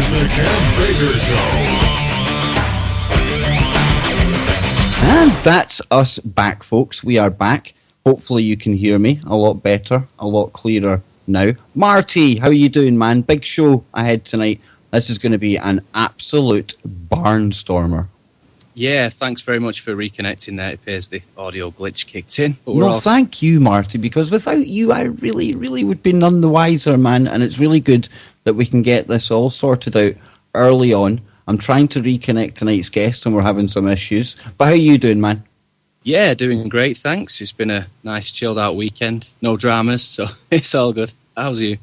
is the Kev Baker Show. And that's us back, folks. We are back. Hopefully you can hear me a lot better, a lot clearer now. Marty, how are you doing, man? Big show ahead tonight. This is going to be an absolute barnstormer. Yeah, thanks very much for reconnecting there. It appears the audio glitch kicked in. But No, thank you, Marty, because without you, I really would be none the wiser, man. And it's really good that we can get this all sorted out early on. I'm trying to reconnect tonight's guest, and we're having some issues. But how are you doing, man? Yeah, doing great, thanks. It's been a nice chilled-out weekend. No dramas, so it's all good. How's you?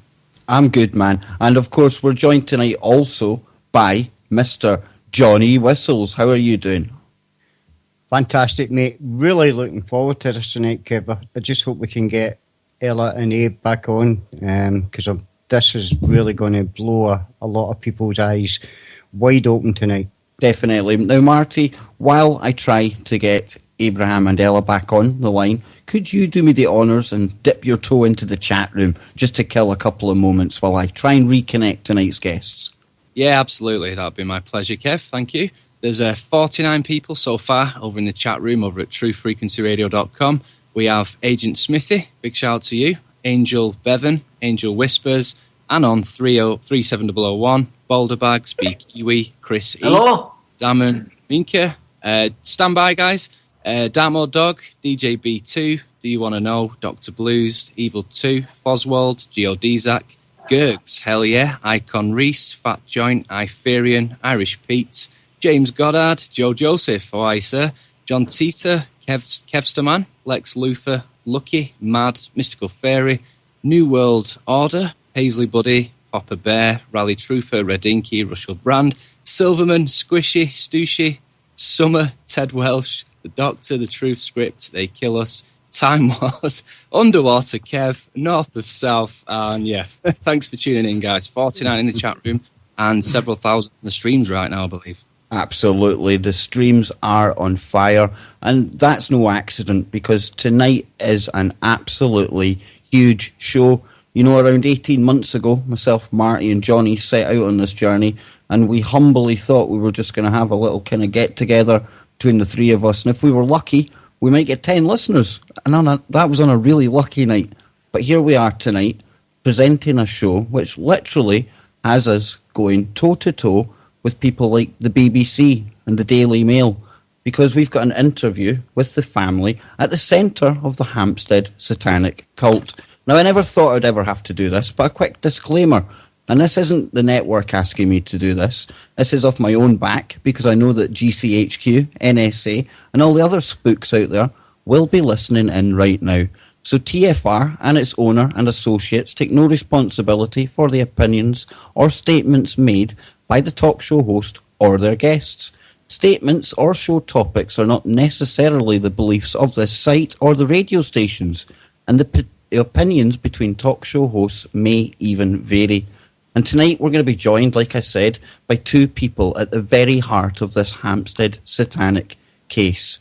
I'm good, man. And, of course, we're joined tonight also by Mr. Johnny Whistles. How are you doing? Fantastic, mate. Really looking forward to this tonight, Kev. I just hope we can get Ella and Abe back on, because this is really going to blow a lot of people's eyes wide open tonight. Definitely. Now, Marty, while I try to get Abraham and Ella back on the line, could you do me the honours and dip your toe into the chat room just to kill a couple of moments while I try and reconnect tonight's guests? Yeah, absolutely. That would be my pleasure, Kev. Thank you. There's 49 people so far over in the chat room over at truefrequencyradio.com. We have Agent Smithy, big shout out to you, Angel Bevan, Angel Whispers, Anon 37001, Boulderbag, Speak Iwi, Chris E, Hello. Damon Minka, stand by guys, Damo Dog, DJ B2, Do You Want to Know, Dr. Blues, Evil 2, Foswald, Geodizak, Gurgs, Hell Yeah, Icon Reese, Fat Joint, Iferian, Irish Pete, James Goddard, Joe Joseph, Hawaii Sir, John Teeter, Kevsterman, Lex Luthor, Lucky, Mad, Mystical Fairy, New World Order, Paisley Buddy, Popper Bear, Rally Truther, Red Inky, Russell Brand, Silverman, Squishy, Stooshy, Summer, Ted Welsh, The Doctor, The Truth Script, They Kill Us, Time Wars, Underwater Kev, North of South, and yeah, thanks for tuning in, guys. 49 in the chat room and several thousand in the streams right now, I believe. Absolutely. The streams are on fire, and that's no accident because tonight is an absolutely huge show. You know, around 18 months ago, myself, Marty and Johnny set out on this journey, and we humbly thought we were just going to have a little kind of get-together between the three of us, and if we were lucky, we might get 10 listeners. And that was on a really lucky night. But here we are tonight, presenting a show which literally has us going toe-to-toe with people like the BBC and the Daily Mail, because we've got an interview with the family at the centre of the Hampstead satanic cult. Now, I never thought I'd ever have to do this, but a quick disclaimer, and this isn't the network asking me to do this. This is off my own back, because I know that GCHQ, NSA, and all the other spooks out there will be listening in right now. So TFR and its owner and associates take no responsibility for the opinions or statements made by the talk show host or their guests. Statements or show topics are not necessarily the beliefs of this site or the radio stations, and the opinions between talk show hosts may even vary. And tonight we're going to be joined, like I said, by two people at the very heart of this Hampstead satanic case.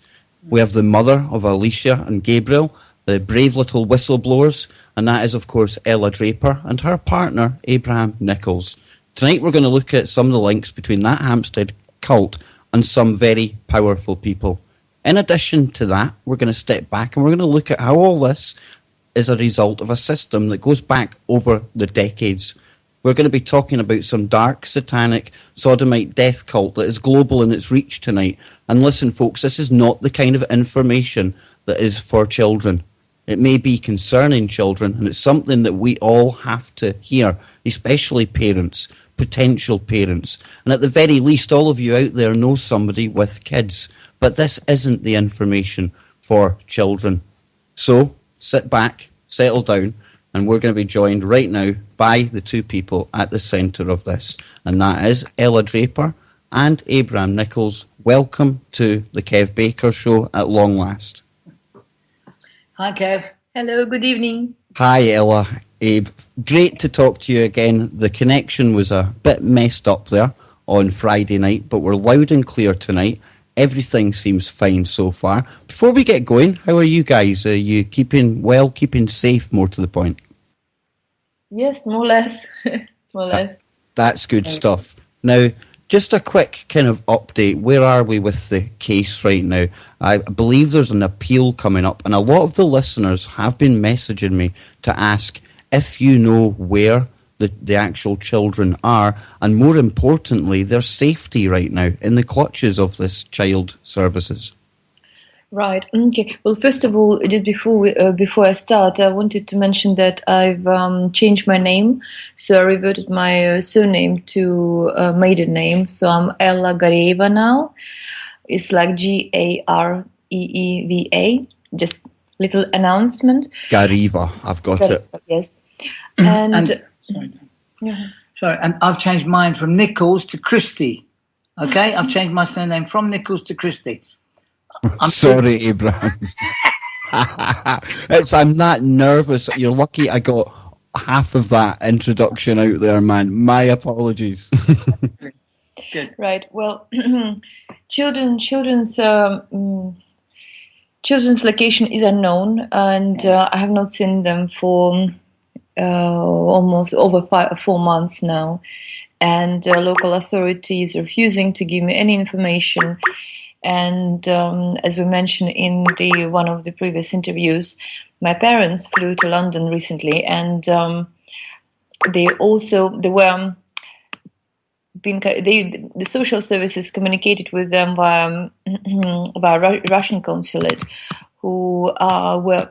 We have the mother of Alicia and Gabriel, the brave little whistleblowers, and that is, of course, Ella Draper and her partner, Abraham Nichols. Tonight we're going to look at some of the links between that Hampstead cult and some very powerful people. In addition to that, we're going to step back and we're going to look at how all this is a result of a system that goes back over the decades. We're going to be talking about some dark, satanic, sodomite death cult that is global in its reach tonight. And listen, folks, this is not the kind of information that is for children. It may be concerning children, and it's something that we all have to hear, especially parents, potential parents. And at the very least, all of you out there know somebody with kids. But this isn't the information for children. So sit back, settle down, and we're going to be joined right now by the two people at the centre of this. And that is Ella Draper and Abraham Nichols. Welcome to the Kev Baker Show at long last. Hi, Kev. Hello, good evening. Hi, Ella. Abe, great to talk to you again. The connection was a bit messed up there on Friday night, but we're loud and clear tonight. Everything seems fine so far. Before we get going, how are you guys? Are you keeping well, keeping safe, more to the point? Yes, more or less. More or less. That's good stuff. Now, just a quick kind of update. Where are we with the case right now? I believe there's an appeal coming up, and a lot of the listeners have been messaging me to ask if you know where the actual children are, and more importantly, their safety right now in the clutches of this child services. Right. Okay. Well, first of all, just before I start, I wanted to mention that I've changed my name, so I reverted my surname to maiden name. So I'm Ella Gareva now. It's like Gareeva. Just little announcement. Gareva, I've got it. Yes. And Sorry, and I've changed mine from Nichols to Christie. Okay, I've changed my surname from Nichols to Christie. I'm sorry, Abraham. I'm that nervous. You're lucky I got half of that introduction out there, man. My apologies. Good. Right. Well, children's location is unknown, and I have not seen them for almost over 4 months now, and local authorities are refusing to give me any information. And as we mentioned in one of the previous interviews, my parents flew to London recently, and the social services communicated with them via Russian consulate, who were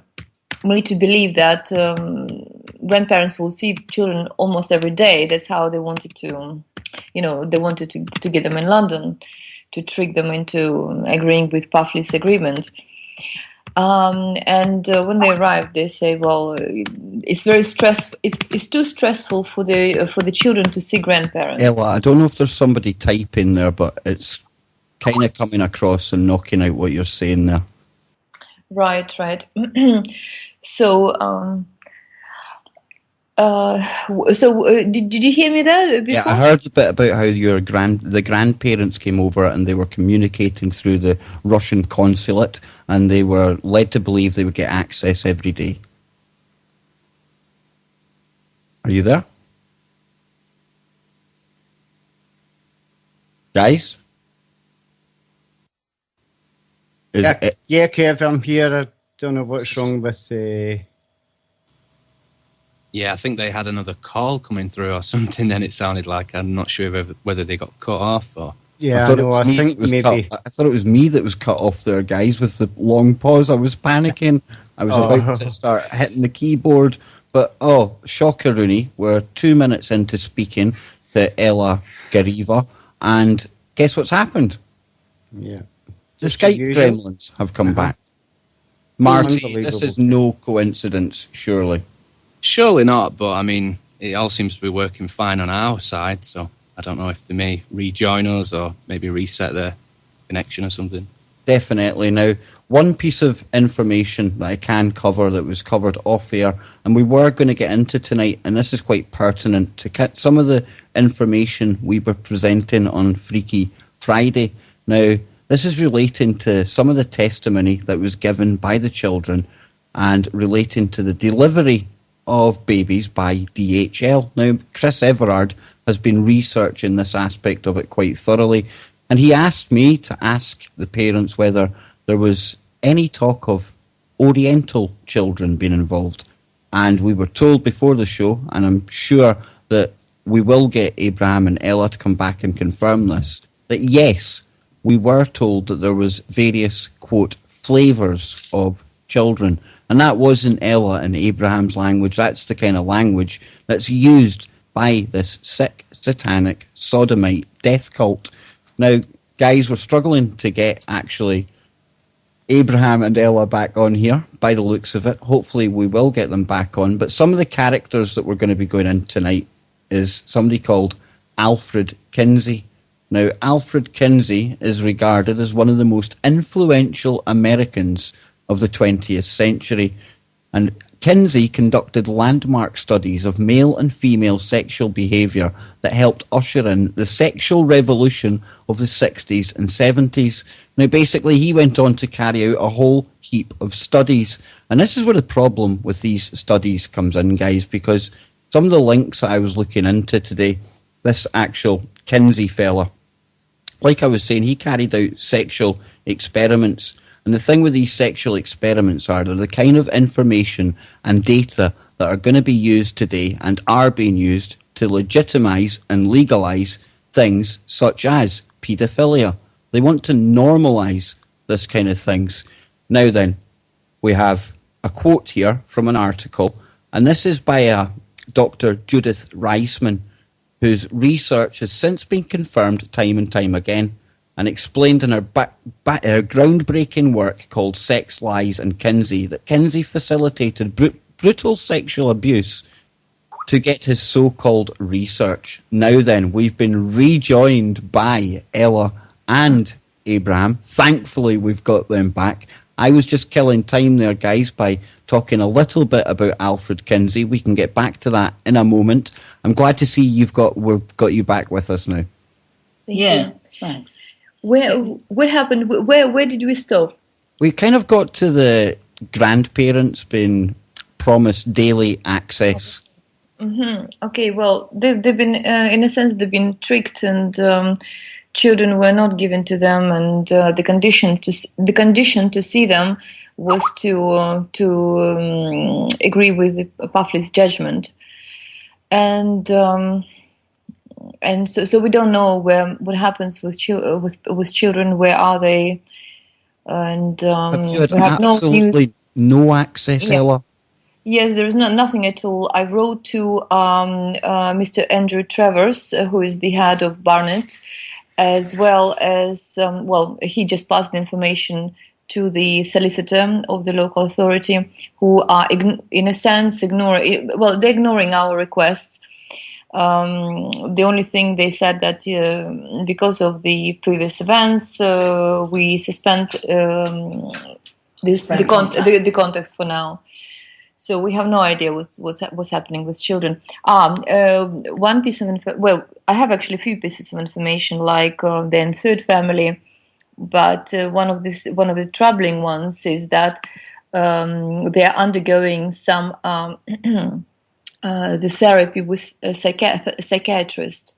made to believe that grandparents will see children almost every day. That's how they wanted to, to get them in London, to trick them into agreeing with Puffley's agreement. And when they arrived, they say, "Well, it's very stressful. It's too stressful for the children to see grandparents." Ella, I don't know if there's somebody typing there, but it's kind of coming across and knocking out what you're saying there. Right. So, did you hear me there before? Yeah, I heard a bit about how the grandparents came over and they were communicating through the Russian consulate, and they were led to believe they would get access every day. Are you there? Guys? Yeah, Kev, I'm here. I don't know what's wrong with... Yeah, I think they had another call coming through or something, then it sounded like. I'm not sure whether they got cut off or... Yeah, I think maybe... I thought it was me that was cut off there, guys, with the long pause. I was panicking. I was about to start hitting the keyboard. But, shocker, Rooney. We're 2 minutes into speaking to Ella Gareva, and guess what's happened? Yeah. The Skype gremlins have come back. Marty, this is no coincidence, surely. Surely not, but I mean, it all seems to be working fine on our side, so I don't know if they may rejoin us or maybe reset their connection or something. Definitely. Now, one piece of information that I can cover that was covered off air, and we were going to get into tonight, and this is quite pertinent to some of the information we were presenting on Freaky Friday. Now, this is relating to some of the testimony that was given by the children and relating to the delivery of babies by DHL. Now, Chris Everard has been researching this aspect of it quite thoroughly, and he asked me to ask the parents whether there was any talk of Oriental children being involved. And we were told before the show, and I'm sure that we will get Abraham and Ella to come back and confirm this, that yes, we were told that there was various, quote, flavours of children. And that wasn't Ella and Abraham's language. That's the kind of language that's used by this sick, satanic, sodomite death cult. Now, guys, we're struggling to get, actually, Abraham and Ella back on here, by the looks of it. Hopefully we will get them back on. But some of the characters that we're going to be going in tonight is somebody called Alfred Kinsey. Now, Alfred Kinsey is regarded as one of the most influential Americans of the 20th century, and Kinsey conducted landmark studies of male and female sexual behaviour that helped usher in the sexual revolution of the 60s and 70s. Now, basically, he went on to carry out a whole heap of studies, and this is where the problem with these studies comes in, guys, because some of the links that I was looking into today, this actual Kinsey fella, like I was saying, he carried out sexual experiments. And the thing with these sexual experiments are they're the kind of information and data that are going to be used today and are being used to legitimise and legalise things such as paedophilia. They want to normalise this kind of things. Now then, we have a quote here from an article, and this is by Dr. Judith Reisman, whose research has since been confirmed time and time again and explained in her groundbreaking work called Sex, Lies and Kinsey that Kinsey facilitated brutal sexual abuse to get his so-called research. Now then, we've been rejoined by Ella and Abraham. Thankfully, we've got them back. I was just killing time there, guys, by talking a little bit about Alfred Kinsey. We can get back to that in a moment. I'm glad to see we've got you back with us now. Yeah, thanks. What happened? Where did we stop? We kind of got to the grandparents being promised daily access. Mm-hmm. Okay, well, they've been, in a sense, they've been tricked, and children were not given to them, and the condition to see them was to agree with the Puffley's judgment, and so we don't know what happens with children. Where are they? And have you had we have absolutely no access, Yeah. Ella? Yes, there is nothing at all. I wrote to Mr. Andrew Travers, who is the head of Barnet, as well as, he just passed the information to the solicitor of the local authority, who are, in a sense, they're ignoring our requests. The only thing they said that because of the previous events, we suspend the context for now. So we have no idea what's happening with children. One piece of I have actually a few pieces of information, like the third family, but one of the troubling ones is that they are undergoing some the therapy with a psychiatrist.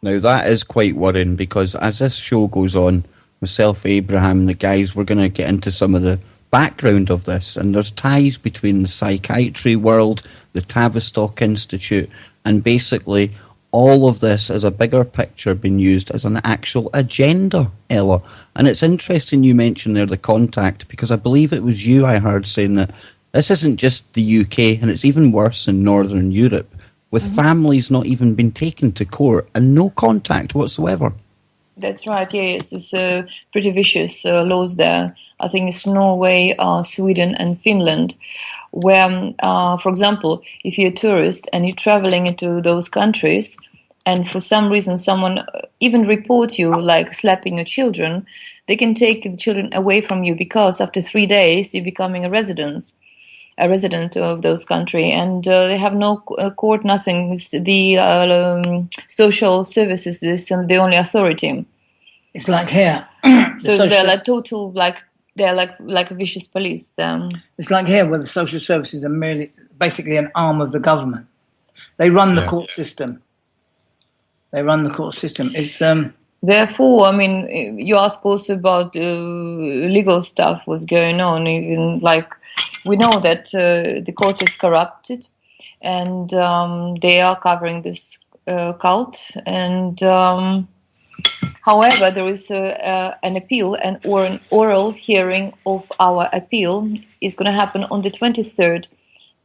Now that is quite worrying, because as this show goes on, myself, Abraham, and the guys, we're going to get into some of the background of this, and there's ties between the psychiatry world, the Tavistock Institute, and basically all of this as a bigger picture being used as an actual agenda, Ella. And it's interesting you mentioned there the contact, because I believe it was you I heard saying that this isn't just the UK, and it's even worse in Northern Europe, with families not even been taken to court and no contact whatsoever. That's right, yes. It's pretty vicious laws there. I think it's Norway, Sweden and Finland, where, for example, if you're a tourist and you're traveling into those countries and for some reason someone even report you like slapping your children, they can take the children away from you, because after 3 days you're becoming a resident of those countries, and they have no court, nothing. The social services is the only authority. It's like here. So they're like total, they're like a vicious police. It's like here, where the social services are basically an arm of the government. They run the court system. It's Therefore, I mean, you ask also about legal stuff, what's going on. Even like we know that the court is corrupted, and they are covering this cult. And however, there is an appeal, or an oral hearing of our appeal is going to happen on the 23rd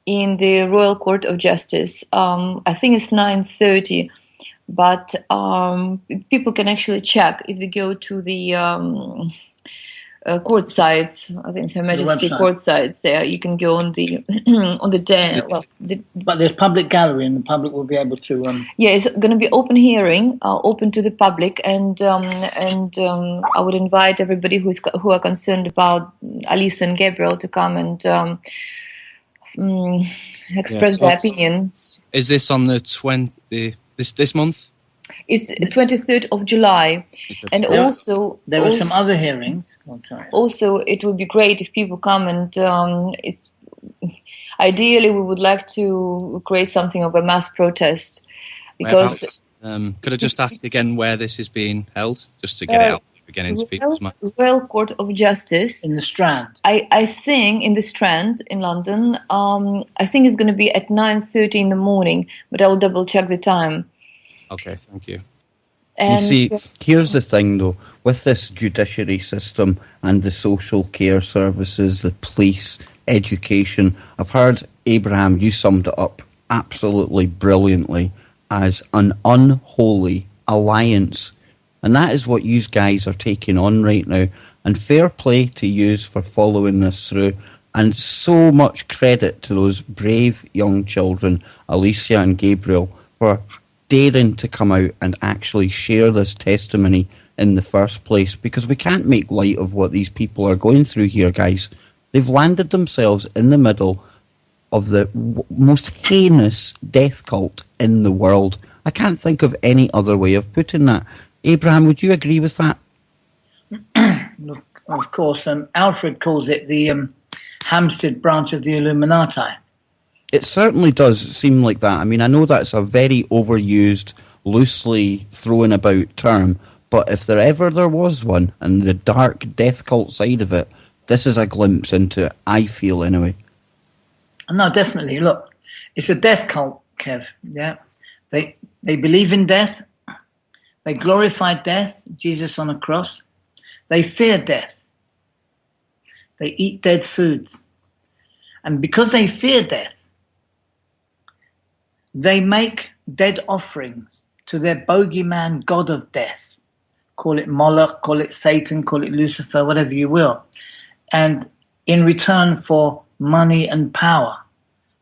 in the Royal Court of Justice. I think it's 9:30. But people can actually check if they go to the court sites. I think it's Her Majesty court sites. You can go on the on the day. But there's public gallery, and the public will be able to. Yeah, it's going to be open hearing, open to the public, and I would invite everybody who are concerned about Alice and Gabriel to come and express their opinion. Is this on the 20th? This month? It's 23rd of July. And there were some other hearings. Also, it would be great if people come, and it's ideally we would like to create something of a mass protest, because Could I just ask again where this is being held, just to get it out again into people's minds? Royal Court of Justice. In the Strand. I think in the Strand in London. I think it's going to be at 9:30 in the morning, but I'll double check the time. Okay, thank you. And you see, here's the thing though, with this judiciary system and the social care services, the police, education, I've heard, Abraham, you summed it up absolutely brilliantly as an unholy alliance. And that is what you guys are taking on right now. And fair play to you for following this through. And so much credit to those brave young children, Alicia and Gabriel, for daring to come out and actually share this testimony in the first place. Because we can't make light of what these people are going through here, guys. They've landed themselves in the middle of the most heinous death cult in the world. I can't think of any other way of putting that. Abraham, would you agree with that? Look, of course, Alfred calls it the Hampstead branch of the Illuminati. It certainly does seem like that. I mean, I know that's a very overused, loosely thrown about term, but if there was one, and the dark death cult side of it, this is a glimpse into it, I feel anyway. No, definitely. Look, it's a death cult, Kev. Yeah, they believe in death. They glorify death, Jesus on a cross. They fear death. They eat dead foods. And because they fear death, they make dead offerings to their bogeyman god of death. Call it Moloch, call it Satan, call it Lucifer, whatever you will. And in return for money and power.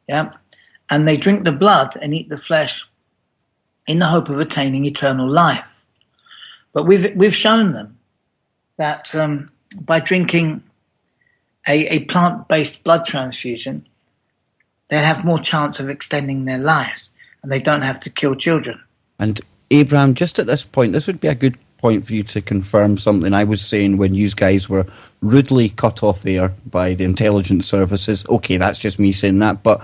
Yeah. And they drink the blood and eat the flesh in the hope of attaining eternal life. But we've shown them that by drinking a plant-based blood transfusion, they'll have more chance of extending their lives, and they don't have to kill children. And Abraham, just at this point, this would be a good point for you to confirm something I was saying when you guys were rudely cut off air by the intelligence services. Okay, that's just me saying that, but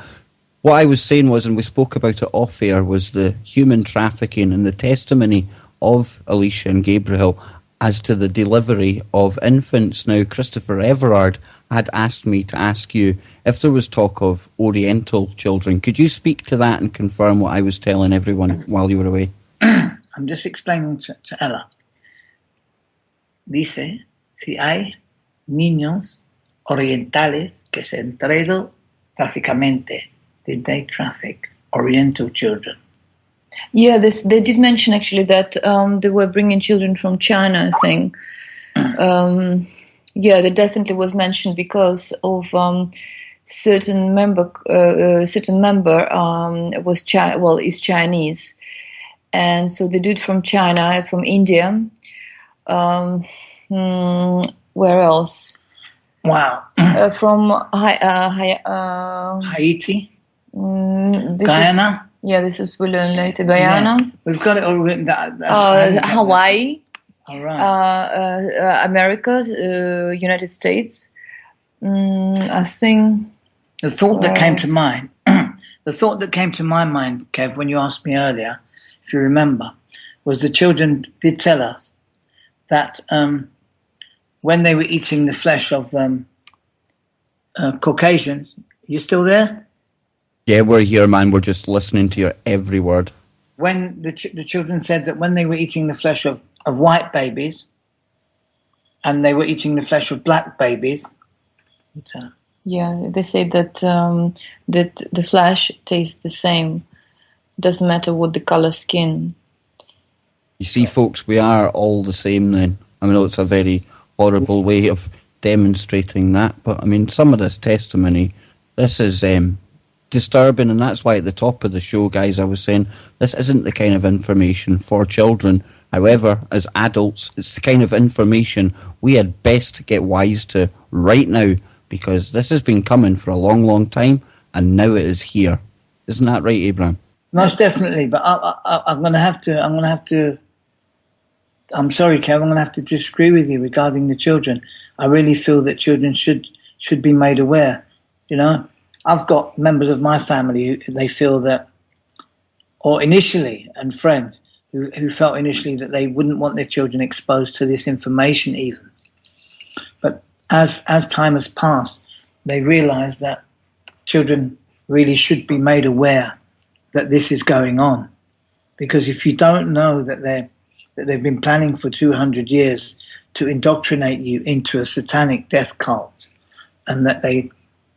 what I was saying was, and we spoke about it off air, was the human trafficking and the testimony of Alicia and Gabriel as to the delivery of infants. Now, Christopher Everard had asked me to ask you if there was talk of Oriental children. Could you speak to that and confirm what I was telling everyone while you were away? I'm just explaining to Ella. Dice, si hay niños orientales que se han traído tráficamente. Did they traffic Oriental children? Yeah, they did mention actually that they were bringing children from China, I think. Yeah, that definitely was mentioned because of certain member is Chinese, and so they do it from China, from India. Where else? Wow. From Haiti? Guyana? This is we learn later. Guyana. Yeah. We've got it all written down. Hawaii. All right. America, United States. I think the thought that came to mind, the thought that came to my mind, Kev, when you asked me earlier, if you remember, was the children did tell us that when they were eating the flesh of Caucasians, you still there? Yeah, we're here, man. We're just listening to your every word. When the children said that when they were eating the flesh of white babies and they were eating the flesh of black babies. Yeah, they say that that the flesh tastes the same. Doesn't matter what the color skin. You see, folks, we are all the same then. I mean, it's a very horrible way of demonstrating that, but I mean, some of this testimony, this is disturbing, and that's why at the top of the show, guys, I was saying this isn't the kind of information for children. However, as adults, it's the kind of information we had best get wise to right now, because this has been coming for a long, long time, and now it is here. Isn't that right, Abraham? Most definitely, but I'm going to have to. I'm sorry, Kev. I'm going to have to disagree with you regarding the children. I really feel that children should be made aware. You know, I've got members of my family who they feel that, or initially, and friends who felt initially that they wouldn't want their children exposed to this information even. But as time has passed, they realized that children really should be made aware that this is going on. Because if you don't know that they've been planning for 200 years to indoctrinate you into a satanic death cult, and that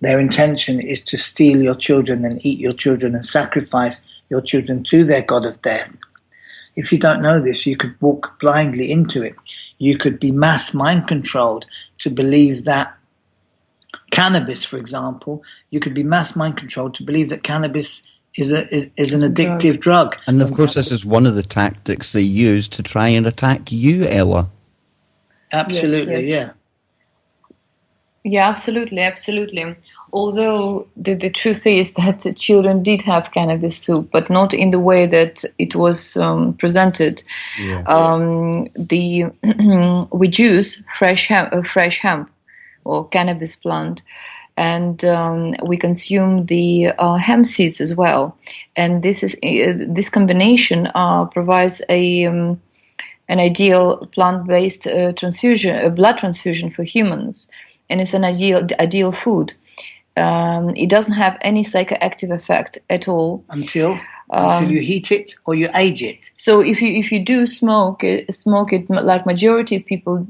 their intention is to steal your children and eat your children and sacrifice your children to their god of death. If you don't know this, you could walk blindly into it. You could be mass mind controlled to believe that cannabis, for example, you could be mass mind controlled to believe that cannabis is an addictive drug. And of course, this is one of the tactics they use to try and attack you, Ella. Absolutely, Yes. yeah. Yeah, absolutely. Although the truth is that children did have cannabis soup, but not in the way that it was presented. Yeah. We juice fresh hemp or cannabis plant, and we consume the hemp seeds as well. And this combination provides an ideal plant-based blood transfusion for humans. And it's an ideal food. It doesn't have any psychoactive effect at all Until you heat it or you age it. So if you do smoke it like majority of people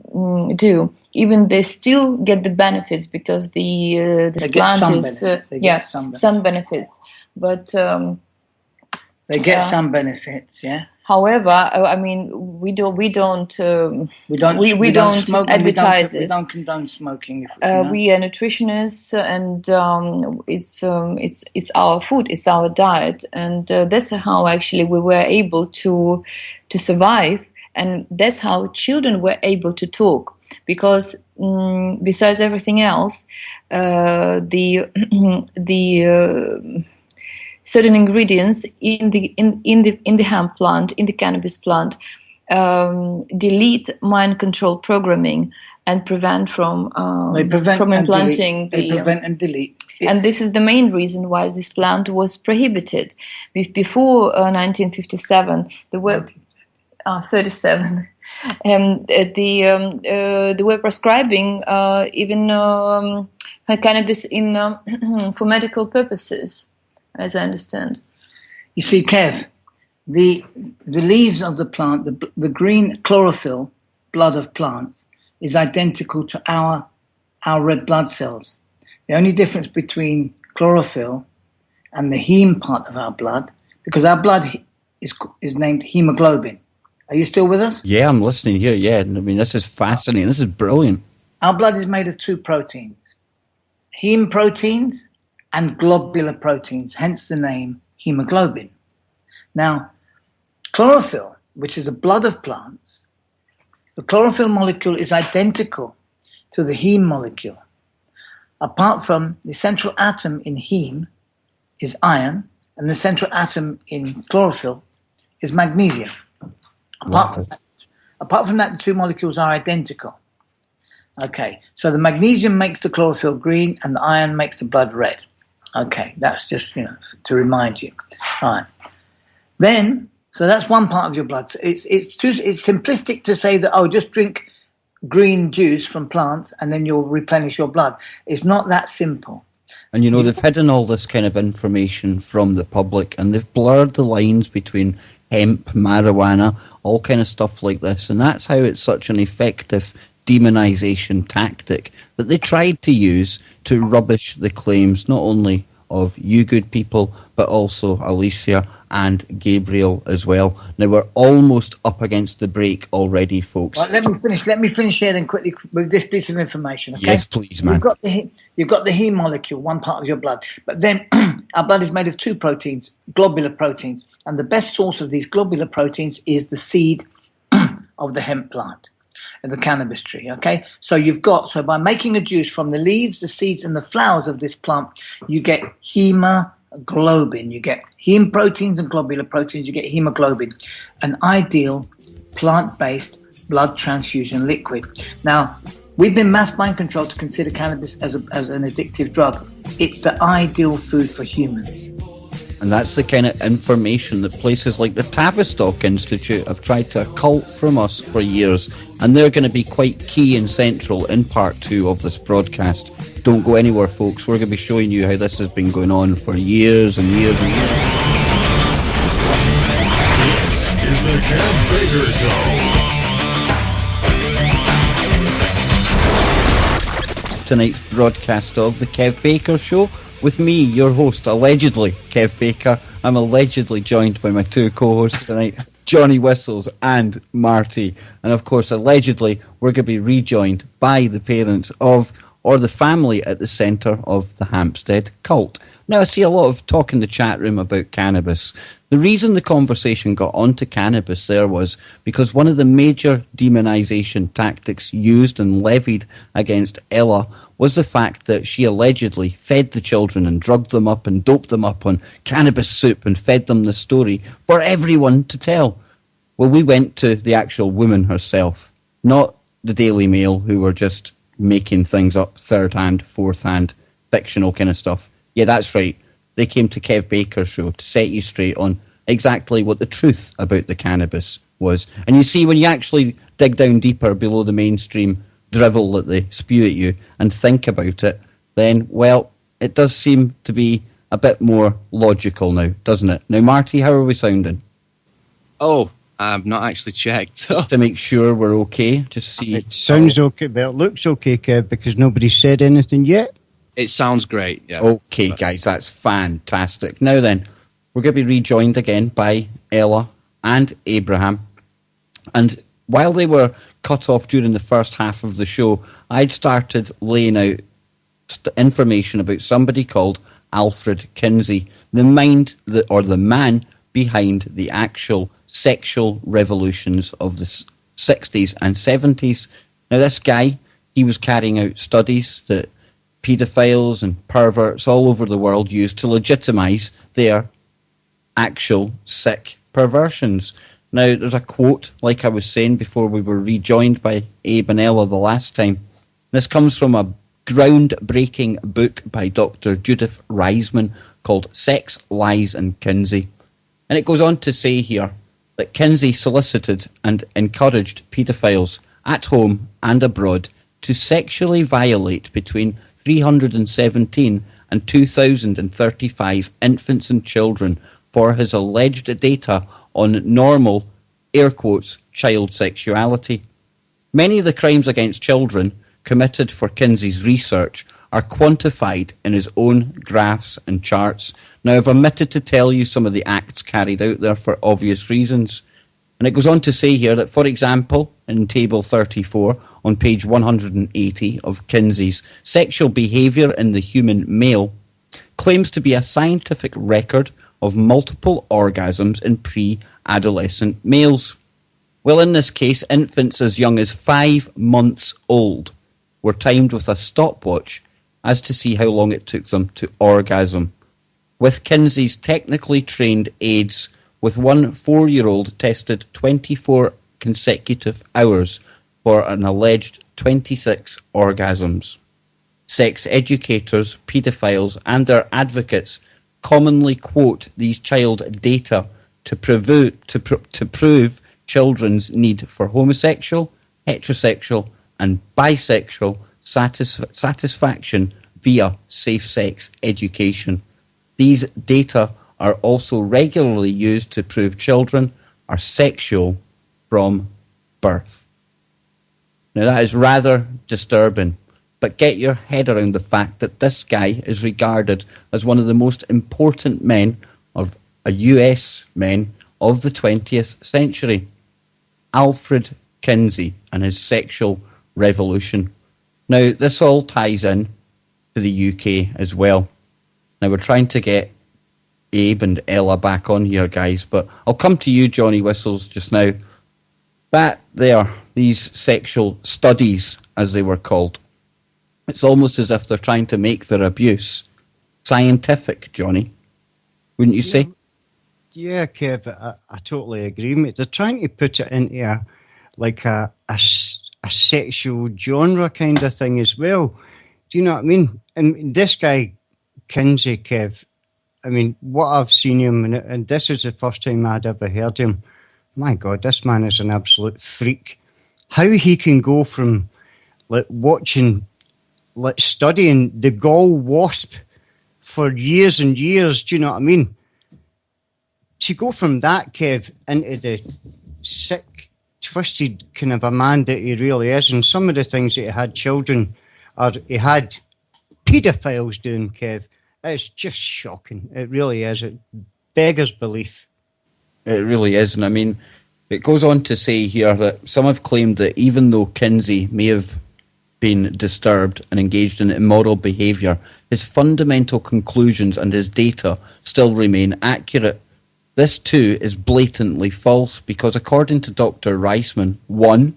do, even they still get the benefits because the plant is some benefits. But they get some benefits, yeah. However, I mean, we don't smoke, advertise it. We don't condone smoking. We are nutritionists, and it's our food, it's our diet, and that's how actually we were able to survive, and that's how children were able to talk. Because besides everything else, the certain ingredients in the hemp plant, in the cannabis plant, delete mind control programming and prevent from implanting. They prevent and delete. And this is the main reason why this plant was prohibited. Before 1957, there were 37. They were prescribing even cannabis for medical purposes, as I understand. You see, Kev, the leaves of the plant, the green chlorophyll, blood of plants, is identical to our red blood cells. The only difference between chlorophyll and the heme part of our blood, because our blood is named hemoglobin. Are you still with us? Yeah, I'm listening here. Yeah, I mean, this is fascinating. This is brilliant. Our blood is made of two proteins, heme proteins and globular proteins, hence the name hemoglobin. Now, chlorophyll, which is the blood of plants, the chlorophyll molecule is identical to the heme molecule. Apart from the central atom in heme is iron, and the central atom in chlorophyll is magnesium. Apart from that, the two molecules are identical. Okay, so the magnesium makes the chlorophyll green and the iron makes the blood red. Okay, that's just, to remind you. All right. Then, so that's one part of your blood. So it's simplistic to say that, just drink green juice from plants and then you'll replenish your blood. It's not that simple. And they've hidden all this kind of information from the public, and they've blurred the lines between hemp, marijuana, all kind of stuff like this. And that's how it's such an effective demonization tactic that they tried to use to rubbish the claims not only of you good people, but also Alicia and Gabriel as well. Now, we're almost up against the break already, folks. Right, let me finish here then quickly with this piece of information. Okay? Yes, please, man. You've got the heme molecule, one part of your blood, but then our blood is made of two proteins, globular proteins, and the best source of these globular proteins is the seed of the hemp plant, of the cannabis tree. Okay, so by making a juice from the leaves, the seeds, and the flowers of this plant, you get hemoglobin. You get heme proteins and globular proteins. You get hemoglobin, an ideal plant-based blood transfusion liquid. Now, we've been mass mind controlled to consider cannabis as an addictive drug. It's the ideal food for humans. And that's the kind of information that places like the Tavistock Institute have tried to occult from us for years. And they're going to be quite key and central in part 2 of this broadcast. Don't go anywhere, folks. We're going to be showing you how this has been going on for years and years and years. This is the Kev Baker Show. Tonight's broadcast of the Kev Baker Show with me, your host, allegedly Kev Baker. I'm allegedly joined by my two co-hosts tonight, Johnny Whistles and Marty. And of course, allegedly, we're going to be rejoined by the parents of, or the family at the centre of the Hampstead cult. Now, I see a lot of talk in the chat room about cannabis. The reason the conversation got onto cannabis there was because one of the major demonisation tactics used and levied against Ella was the fact that she allegedly fed the children and drugged them up and doped them up on cannabis soup and fed them the story for everyone to tell. Well, we went to the actual woman herself, not the Daily Mail, who were just making things up, third-hand, fourth-hand, fictional kind of stuff. Yeah, that's right. They came to Kev Baker's show to set you straight on exactly what the truth about the cannabis was. And you see, when you actually dig down deeper below the mainstream drivel that they spew at you and think about it, then, well, it does seem to be a bit more logical now, doesn't it? Now, Marty, how are we sounding? Oh, I've not actually checked. Just to make sure we're okay, just see. It sounds okay, but it looks okay, Kev, because nobody's said anything yet. It sounds great, yeah. Okay, guys, that's fantastic. Now then, we're going to be rejoined again by Ella and Abraham. And while they were cut off during the first half of the show, I'd started laying out information about somebody called Alfred Kinsey, the man behind the actual sexual revolutions of the 60s and 70s. Now, this guy, he was carrying out studies that paedophiles and perverts all over the world used to legitimise their actual sick perversions. Now, there's a quote, like I was saying before we were rejoined by Abe and Ella the last time. This comes from a groundbreaking book by Dr. Judith Reisman called Sex, Lies and Kinsey. And it goes on to say here that Kinsey solicited and encouraged paedophiles at home and abroad to sexually violate between 317 and 2,035 infants and children for his alleged data on normal, air quotes, child sexuality. Many of the crimes against children committed for Kinsey's research are quantified in his own graphs and charts. Now, I've omitted to tell you some of the acts carried out there for obvious reasons. And it goes on to say here that, for example, in Table 34, on page 180 of Kinsey's Sexual Behaviour in the Human Male, claims to be a scientific record of multiple orgasms in pre-adolescent males. Well, in this case, infants as young as 5 months old were timed with a stopwatch as to see how long it took them to orgasm. With Kinsey's technically trained aides, with one 4-year-old tested 24 consecutive hours for an alleged 26 orgasms. Sex educators, paedophiles and their advocates commonly quote these child data to prove children's need for homosexual, heterosexual and bisexual satisfaction via safe sex education. These data are also regularly used to prove children are sexual from birth. Now, that is rather disturbing, but get your head around the fact that this guy is regarded as one of the most important men of a US men of the 20th century. Alfred Kinsey and his sexual revolution. Now, this all ties in to the UK as well. Now, we're trying to get Abe and Ella back on here, guys, but I'll come to you, Johnny Whistles, just now. That there, these sexual studies, as they were called, it's almost as if they're trying to make their abuse scientific, Johnny. Wouldn't you say? Yeah, Kev, I totally agree, mate. They're trying to put it into a sexual genre kind of thing as well. Do you know what I mean? And this guy, Kinsey, Kev, I mean, what I've seen him, and this is the first time I'd ever heard him. My God, this man is an absolute freak. How he can go from like watching, like studying the gall wasp for years and years, do you know what I mean? To go from that, Kev, into the sick, twisted kind of a man that he really is, and some of the things that he had children, or he had paedophiles doing, Kev, it's just shocking. It really is. It beggars belief. It really is. And I mean, it goes on to say here that some have claimed that even though Kinsey may have been disturbed and engaged in immoral behaviour, his fundamental conclusions and his data still remain accurate. This too is blatantly false because according to Dr. Reisman, 1.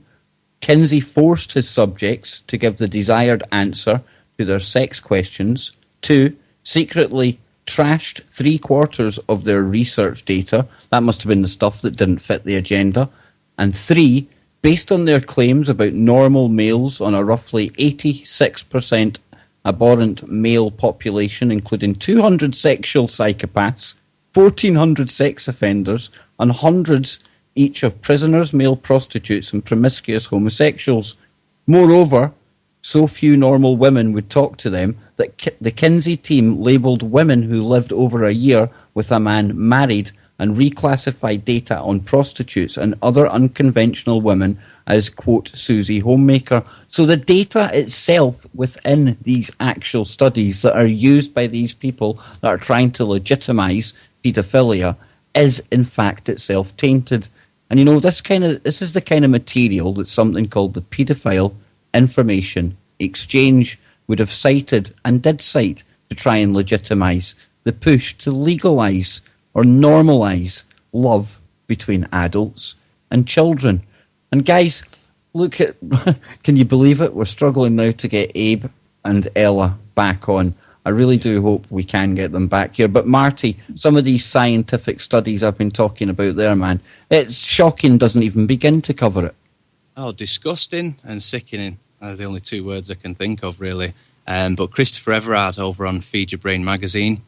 Kinsey forced his subjects to give the desired answer to their sex questions. 2. Secretly trashed 3/4 of their research data. That must have been the stuff that didn't fit the agenda. And 3, based on their claims about normal males on a roughly 86% abhorrent male population, including 200 sexual psychopaths, 1,400 sex offenders, and hundreds each of prisoners, male prostitutes, and promiscuous homosexuals. Moreover, so few normal women would talk to them that the Kinsey team labelled women who lived over a year with a man married and reclassified data on prostitutes and other unconventional women as, quote, Susie Homemaker. So the data itself within these actual studies that are used by these people that are trying to legitimise paedophilia is in fact itself tainted. And you know, this is the kind of material that something called the Paedophile Information Exchange would have cited and did cite to try and legitimise the push to legalise or normalise love between adults and children. And guys, look at, can you believe it? We're struggling now to get Abe and Ella back on. I really do hope we can get them back here. But Marty, some of these scientific studies I've been talking about there, man, it's shocking, doesn't even begin to cover it. Oh, disgusting and sickening. Those are the only two words I can think of, really. But Christopher Everard over on Feed Your Brain magazine,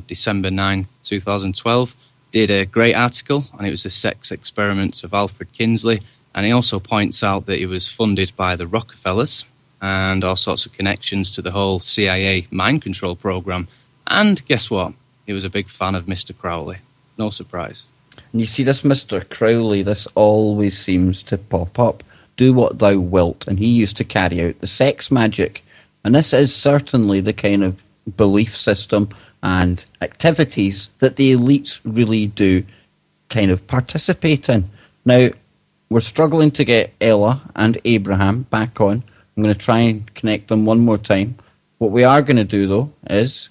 December 9th, 2012, did a great article, and it was the sex experiments of Alfred Kinsley. And he also points out that he was funded by the Rockefellers and all sorts of connections to the whole CIA mind control program. And guess what? He was a big fan of Mr. Crowley. No surprise. And you see this Mr. Crowley, this always seems to pop up. Do what thou wilt. And he used to carry out the sex magic. And this is certainly the kind of belief system and activities that the elites really do kind of participate in. Now, we're struggling to get Ella and Abraham back on. I'm going to try and connect them one more time. What we are going to do, though, is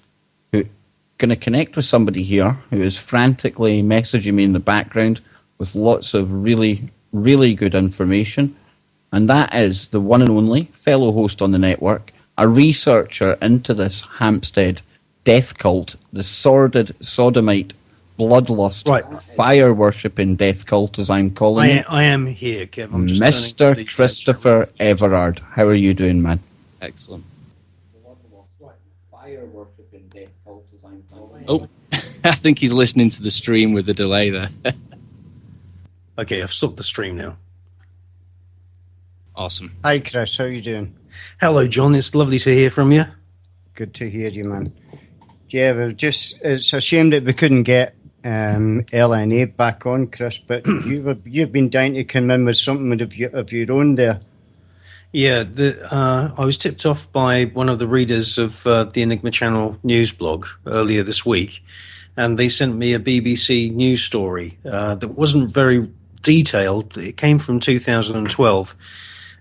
going to connect with somebody here who is frantically messaging me in the background with lots of really, really good information. And that is the one and only fellow host on the network, a researcher into this Hampstead death cult, the sordid, sodomite, bloodlust, fire-worshipping death cult, as I'm calling it. I am here, Kev. I'm just Mr. Christopher Everard. How are you doing, man? Excellent. Oh, I think he's listening to the stream with the delay there. Okay, I've stopped the stream now. Awesome. Hi, Chris. How are you doing? Hello, John. It's lovely to hear from you. Good to hear you, man. Yeah, it's a shame that we couldn't get Ella and Abe back on, Chris, but you've been dying to come in with something of your own there. Yeah, I was tipped off by one of the readers of the Enigma Channel news blog earlier this week, and they sent me a BBC news story that wasn't very detailed. It came from 2012,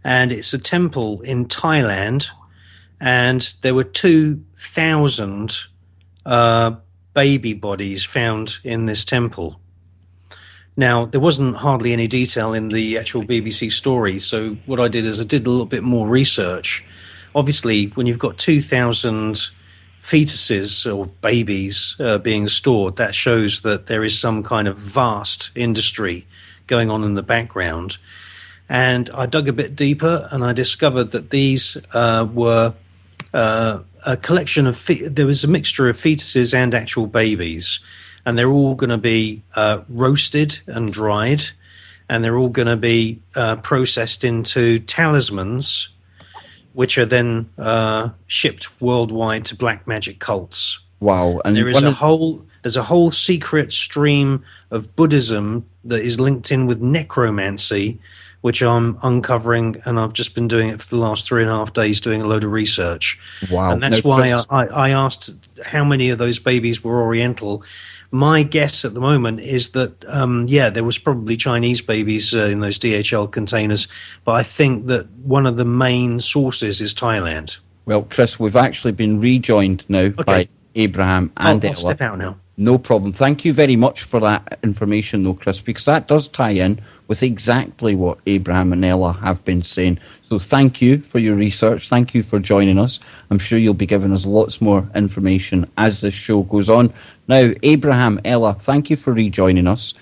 and it's a temple in Thailand, and there were 2,000 baby bodies found in this temple. Now, there wasn't hardly any detail in the actual BBC story, so what I did is I did a little bit more research. Obviously, when you've got 2,000 fetuses or babies being stored, that shows that there is some kind of vast industry going on in the background. And I dug a bit deeper, and I discovered that these were a collection of there was a mixture of fetuses and actual babies, and they're all going to be roasted and dried, and they're all going to be processed into talismans, which are then shipped worldwide to black magic cults. Wow! And there's a whole secret stream of Buddhism that is linked in with necromancy, which I'm uncovering, and I've just been doing it for the last 3.5 days, doing a load of research. Wow! And that's why I asked how many of those babies were Oriental. My guess at the moment is that, there was probably Chinese babies in those DHL containers, but I think that one of the main sources is Thailand. Well, Chris, we've actually been rejoined now by Abraham and Ella. I'll step out now. No problem. Thank you very much for that information, though, Chris, because that does tie in with exactly what Abraham and Ella have been saying. So thank you for your research. Thank you for joining us. I'm sure you'll be giving us lots more information as this show goes on. Now, Abraham, Ella, thank you for rejoining us.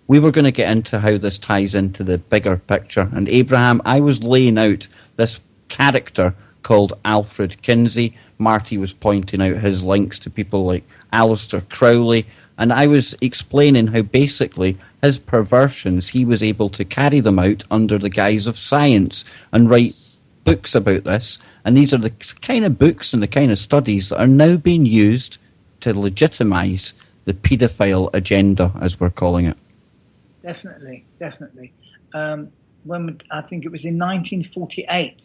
We were going to get into how this ties into the bigger picture. And Abraham, I was laying out this character called Alfred Kinsey. Marty was pointing out his links to people like Aleister Crowley, and I was explaining how basically his perversions, he was able to carry them out under the guise of science and write books about this. And these are the kind of books and the kind of studies that are now being used to legitimise the paedophile agenda, as we're calling it. Definitely. When I think it was in 1948,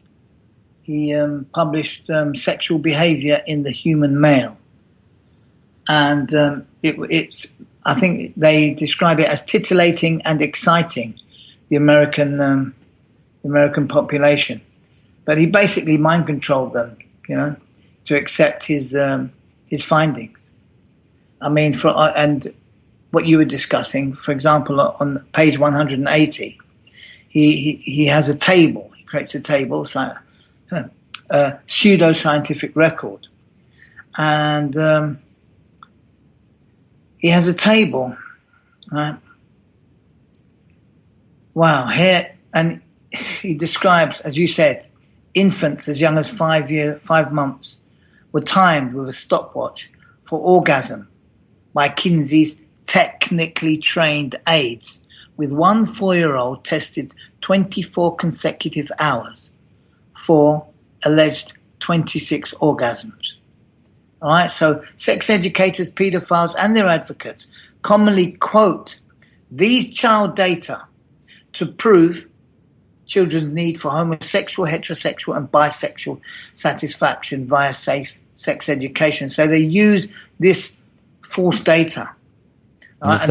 he published Sexual Behaviour in the Human Male. And I think they describe it as titillating and exciting the American population. But he basically mind controlled them, to accept his findings. I mean, and what you were discussing, for example, on page 180, he has a table. He creates a table. It's like a pseudo-scientific record, and he has a table, right? Wow, here, and he describes, as you said, infants as young as 5 months were timed with a stopwatch for orgasm by Kinsey's technically trained aides, with one 4-year-old tested 24 consecutive hours for alleged 26 orgasms. All right, so sex educators, paedophiles, and their advocates commonly quote these child data to prove children's need for homosexual, heterosexual, and bisexual satisfaction via safe sex education. So they use this false data. And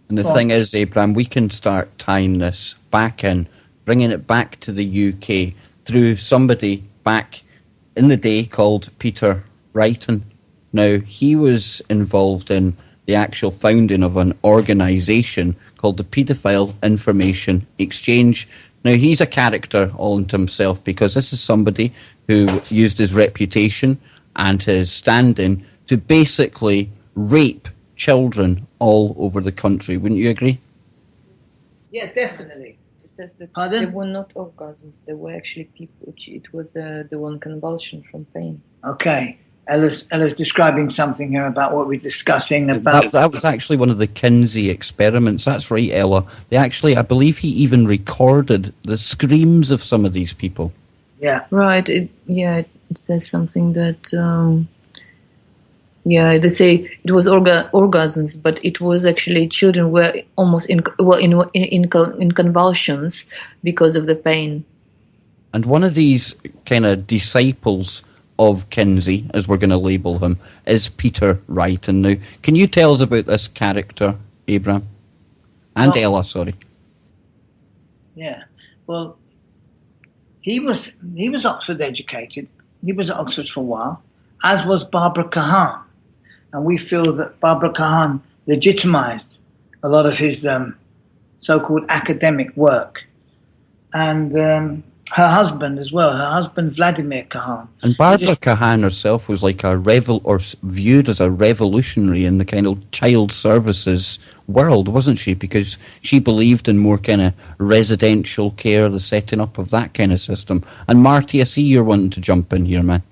the thing is, Abraham, we can start tying this back in, bringing it back to the UK through somebody back in the day called Peter Wright. Now, he was involved in the actual founding of an organisation called the Paedophile Information Exchange. Now, he's a character all unto himself, because this is somebody who used his reputation and his standing to basically rape children all over the country. Wouldn't you agree? Yeah, definitely. It says that Pardon? they were not orgasms. They were actually people. It was the one convulsion from pain. Okay. Ella's describing something here about what we're discussing about. That was actually one of the Kinsey experiments. That's right, Ella. They actually, I believe he even recorded the screams of some of these people. Yeah. Right. It says something that. They say it was orgasms, but it was actually children were almost in convulsions because of the pain. And one of these kind of disciples of Kinsey, as we're going to label him, is Peter Wright. And now, can you tell us about this character, Abraham? And Ella, sorry. Yeah. Well, he was Oxford educated. He was at Oxford for a while, as was Barbara Kahan. And we feel that Barbara Kahan legitimized a lot of his so-called academic work. And her husband as well, her husband Vladimir Kahan. And Barbara Kahan herself was like viewed as a revolutionary in the kind of child services world, wasn't she? Because she believed in more kind of residential care, the setting up of that kind of system. And Marty, I see you're wanting to jump in here, man.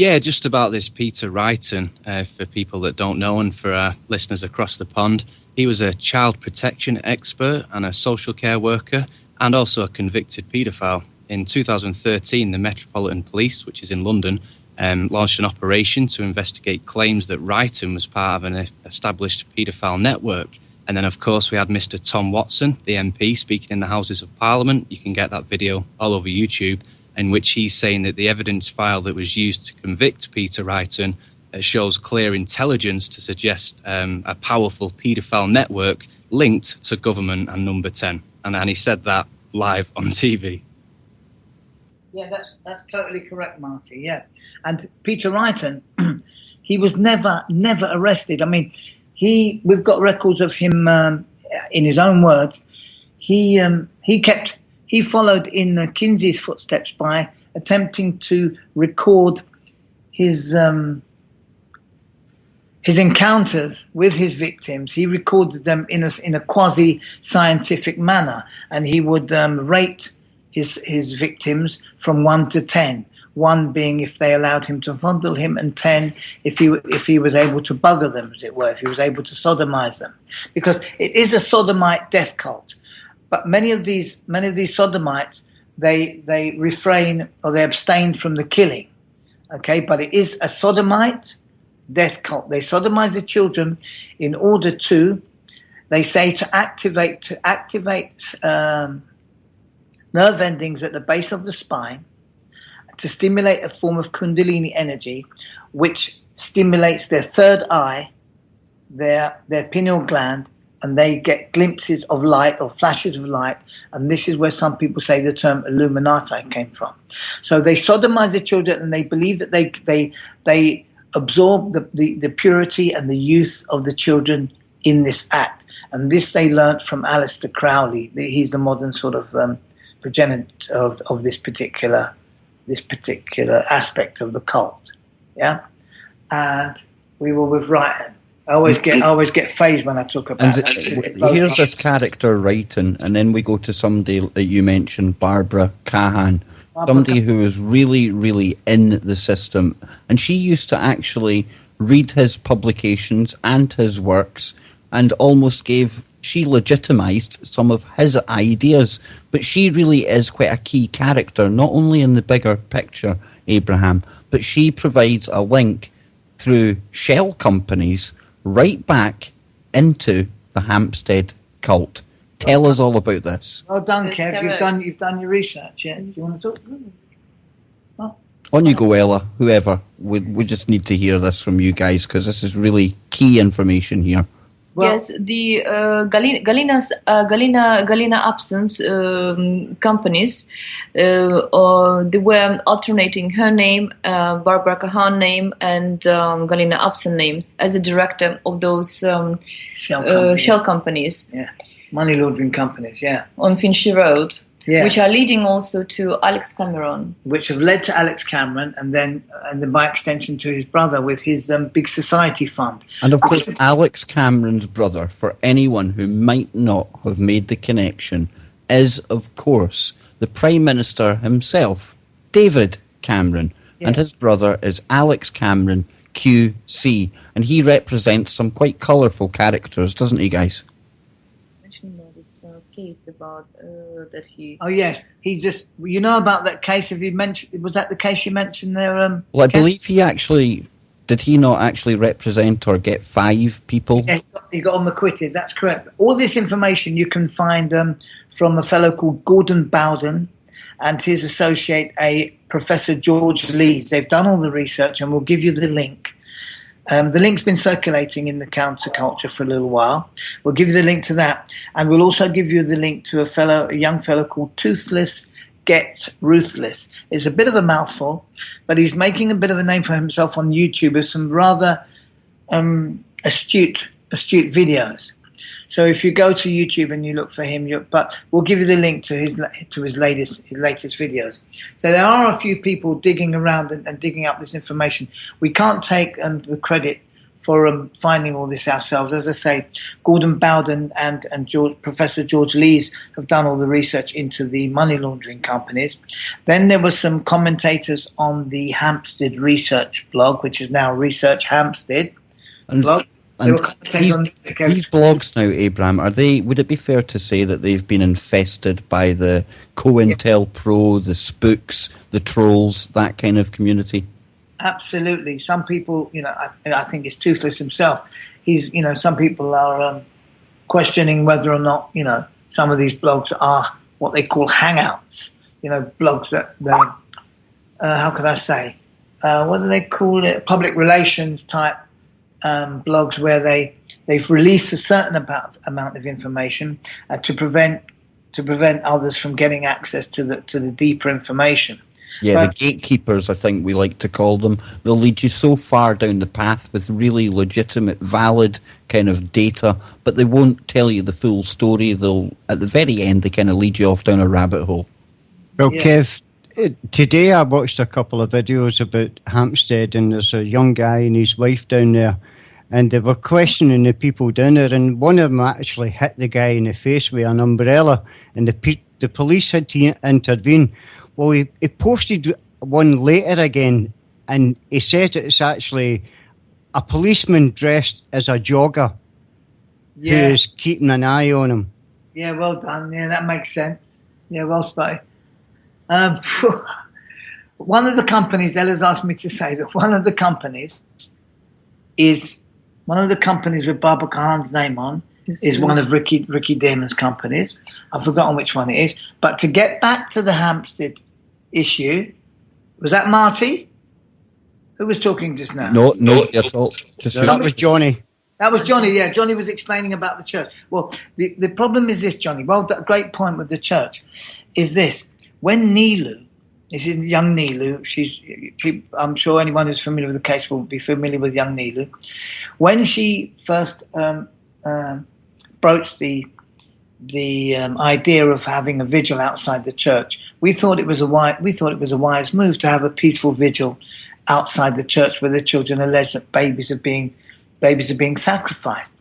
Yeah, just about this Peter Wrighton, for people that don't know and for our listeners across the pond. He was a child protection expert and a social care worker and also a convicted paedophile. In 2013, the Metropolitan Police, which is in London, launched an operation to investigate claims that Wrighton was part of an established paedophile network. And then, of course, we had Mr. Tom Watson, the MP, speaking in the Houses of Parliament. You can get that video all over YouTube, in which he's saying that the evidence file that was used to convict Peter Wrighton shows clear intelligence to suggest a powerful paedophile network linked to government and Number 10. And he said that live on TV. Yeah, that's totally correct, Marty. Yeah, and Peter Wrighton, he was never arrested. I mean, we've got records of him in his own words. He followed in Kinsey's footsteps by attempting to record his encounters with his victims. He recorded them in a quasi-scientific manner, and he would rate his victims from 1 to 10. 1 being if they allowed him to fondle him, and 10 if he was able to bugger them, as it were, if he was able to sodomize them, because it is a sodomite death cult. But many of these sodomites, they refrain or they abstain from the killing. Okay, but it is a sodomite death cult. They sodomize the children in order to, they say, to activate nerve endings at the base of the spine, to stimulate a form of kundalini energy, which stimulates their third eye, their pineal gland, and they get glimpses of light or flashes of light. And this is where some people say the term Illuminati came from. So they sodomize the children, and they believe that they absorb the purity and the youth of the children in this act. And this they learnt from Aleister Crowley. He's the modern sort of progenitor of this particular aspect of the cult. Yeah, and we were with Wright. I always get phased when I talk about that. Here's this character Wrighton, and then we go to somebody that you mentioned, Barbara Cahan, somebody who is really, really in the system, and she used to actually read his publications and his works, and almost she legitimized some of his ideas. But she really is quite a key character, not only in the bigger picture, Abraham, but she provides a link through shell companies right back into the Hampstead cult. Tell us all about this. Well done, Kev. You've done your research. Yeah. Do you want to talk? Oh. On you go, Ella. Whoever. We just need to hear this from you guys, because this is really key information here. Well, yes, the Galina Upson's companies, they were alternating her name, Barbara Cahan name, and Galina Upson names as a director of those shell companies. Yeah, money laundering companies. Yeah, on Finchley Road. Yeah. Which are leading also to Alex Cameron. Which have led to Alex Cameron, and then by extension to his brother with his big society fund. And of course, Alex Cameron's brother, for anyone who might not have made the connection, is of course the Prime Minister himself, David Cameron. Yeah. And his brother is Alex Cameron QC. And he represents some quite colourful characters, doesn't he, guys? Case about that he. Oh yes, he just. You know about that case? Have you mentioned? Was that the case you mentioned there? Well, I believe he actually did. He not actually represent or get 5 people? Yeah, he got them acquitted. That's correct. All this information you can find from a fellow called Gordon Bowden and his associate, a Professor George Lees. They've done all the research, and we'll give you the link. The link's been circulating in the counterculture for a little while. We'll give you the link to that, and we'll also give you the link to a young fellow called Toothless Gets Ruthless. It's a bit of a mouthful, but he's making a bit of a name for himself on YouTube with some rather astute videos. So if you go to YouTube and you look for him, but we'll give you the link to his latest videos. So there are a few people digging around and digging up this information. We can't take the credit finding all this ourselves. As I say, Gordon Bowden and Professor George Lees have done all the research into the money laundering companies. Then there were some commentators on the Hampstead research blog, which is now Research Hampstead blog. And these blogs now, Abraham, would it be fair to say that they've been infested by the COINTELPRO, the spooks, the trolls, that kind of community? Absolutely. Some people, I think it's Toothless himself. Some people are questioning whether or not, some of these blogs are what they call hangouts. Blogs that, how could I say? What do they call it? Public relations type blogs where they've released a certain amount of information to prevent others from getting access to the deeper information. Yeah, the gatekeepers, I think we like to call them. They'll lead you so far down the path with really legitimate, valid kind of data, but they won't tell you the full story. At the very end, they kind of lead you off down a rabbit hole. Well, Kev, today I watched a couple of videos about Hampstead, and there's a young guy and his wife down there, and they were questioning the people down there, and one of them actually hit the guy in the face with an umbrella, and the police had to intervene. Well, he posted one later again, and he says it's actually a policeman dressed as a jogger who's keeping an eye on him. Yeah, well done. Yeah, that makes sense. Yeah, well spotted. One of the companies, Ella's asked me to say that one of the companies with Baba Khan's name on is one of Ricky Damon's companies. I've forgotten which one it is. But to get back to the Hampstead issue, was that Marty? Who was talking just now? No, at all. That was Johnny. That was Johnny, yeah. Johnny was explaining about the church. Well, the problem is this, Johnny. Well, a great point with the church is this. When Nilu, this is young Nilu, I'm sure anyone who's familiar with the case will be familiar with young Nilu. When she first broached the idea of having a vigil outside the church, we thought it was a wise move to have a peaceful vigil outside the church where the children allege that babies are being sacrificed.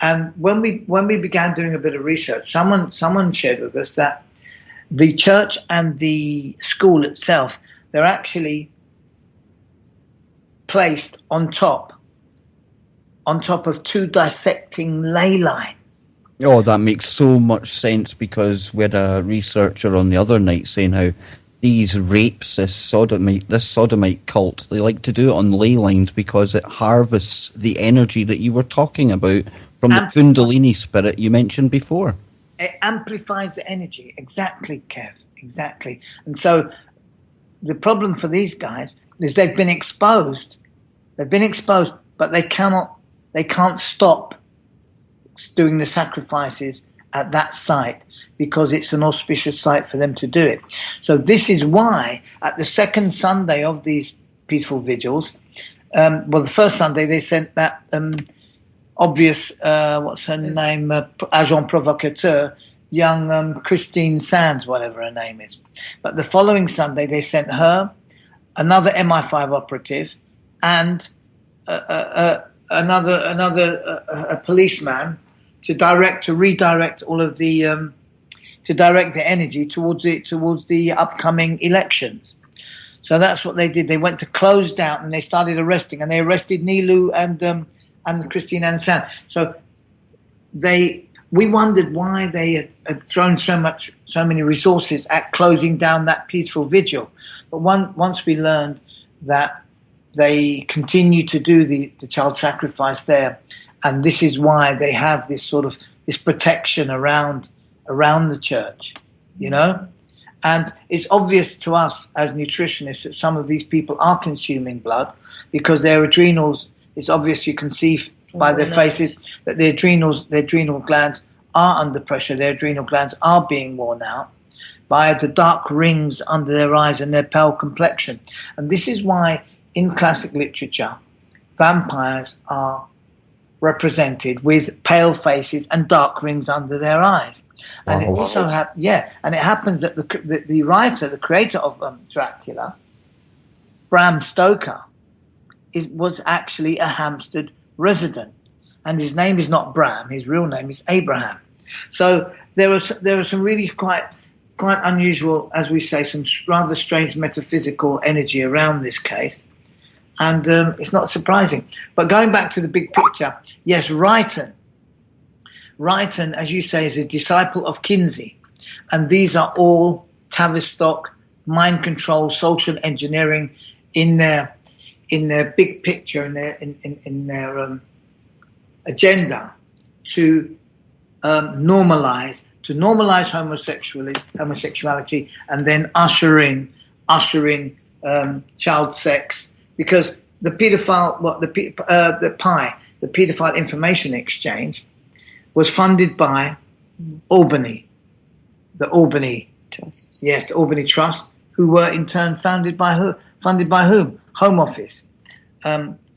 And when we began doing a bit of research, someone shared with us that the church and the school itself, they're actually placed on top of two dissecting ley lines. Oh, that makes so much sense, because we had a researcher on the other night saying how these rapes, this sodomite cult, they like to do it on ley lines because it harvests the energy that you were talking about from the Kundalini spirit you mentioned before. It amplifies the energy. Exactly, Kev. Exactly. And so the problem for these guys is they've been exposed. But they can't stop doing the sacrifices at that site because it's an auspicious site for them to do it. So this is why at the second Sunday of these peaceful vigils, the first Sunday they sent that obvious, what's her name, agent provocateur, young Christine Sands, whatever her name is. But the following Sunday they sent her, another MI5 operative, and another policeman to redirect all of the to direct the energy towards the upcoming elections. So that's what they did. They went to close down and they started arresting, and they arrested Nilu and Christine Ann Sand. So we wondered why they had thrown so many resources at closing down that peaceful vigil. But once we learned that they continue to do the child sacrifice there, and this is why they have this protection around the church, And it's obvious to us as nutritionists that some of these people are consuming blood because their adrenals, it's obvious, you can see by their faces that their adrenal glands are under pressure, their adrenal glands are being worn out by the dark rings under their eyes and their pale complexion. And this is why in classic literature, vampires are represented with pale faces and dark rings under their eyes. And it also and it happens that the writer, the creator of Dracula, Bram Stoker, was actually a Hampstead resident, and his name is not Bram. His real name is Abraham. So there are some really quite unusual, as we say, some rather strange metaphysical energy around this case, and it's not surprising. But going back to the big picture, yes, Wright, as you say, is a disciple of Kinsey, and these are all Tavistock mind control, social engineering in their big picture, in their agenda to normalize homosexuality, and then usher in child sex, because the paedophile information exchange was funded by Albany, the Albany Trust. Yes, the Albany Trust, who were in turn funded by whom? Home Office.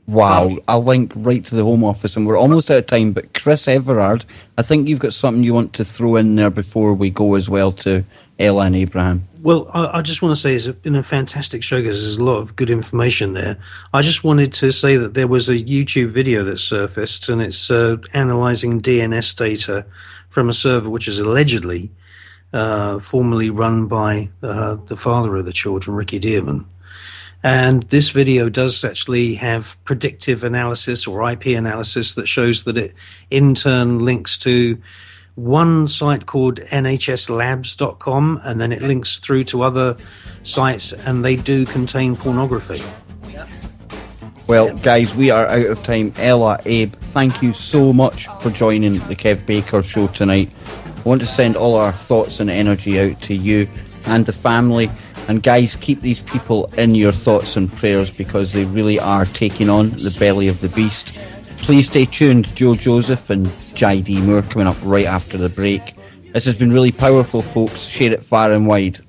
Wow, I'll link right to the Home Office, and we're almost out of time, but Chris Everard, I think you've got something you want to throw in there before we go as well to Ella and Abraham. Well, I just want to say it's been a fantastic show because there's a lot of good information there. I just wanted to say that there was a YouTube video that surfaced, and it's analysing DNS data from a server which is allegedly formerly run by the father of the children, Ricky Dearman. And this video does actually have predictive analysis or IP analysis that shows that it in turn links to one site called nhslabs.com, and then it links through to other sites, and they do contain pornography. Well, guys, we are out of time. Ella, Abe, thank you so much for joining the Kev Baker show tonight. I want to send all our thoughts and energy out to you and the family. And guys, keep these people in your thoughts and prayers, because they really are taking on the belly of the beast. Please stay tuned. Joe Joseph and Jai D. Moore coming up right after the break. This has been really powerful, folks. Share it far and wide.